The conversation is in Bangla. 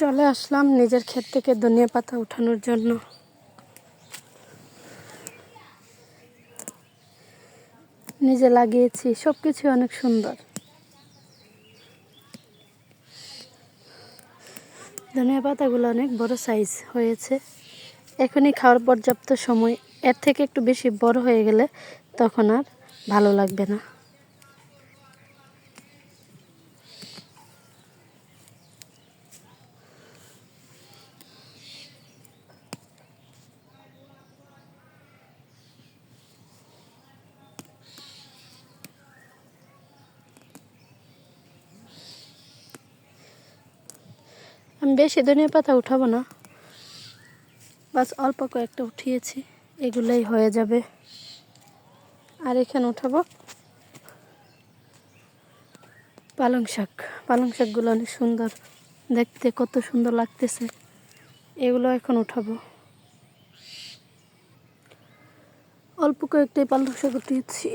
চলে আসলাম নিজের ক্ষেত থেকে ধনিয়া পাতা উঠানোর জন্য। নিজে লাগিয়েছি, সবকিছু অনেক সুন্দর। ধনিয়া পাতাগুলো অনেক বড় সাইজ হয়েছে, এখনই খাওয়ার পর্যাপ্ত সময়। এর থেকে একটু বেশি বড় হয়ে গেলে তখন আর ভালো লাগবে না। আমি বেশি ধনিয়া পাতা উঠাবো না, বাস অল্প কয়েকটা উঠিয়েছি, এগুলোই হয়ে যাবে। আর এখানে উঠাবো পালং শাক। পালং শাকগুলো অনেক সুন্দর দেখতে, কত সুন্দর লাগতেছে। এগুলো এখন উঠাবো। অল্প কয়েকটাই পালং শাক উঠিয়েছি।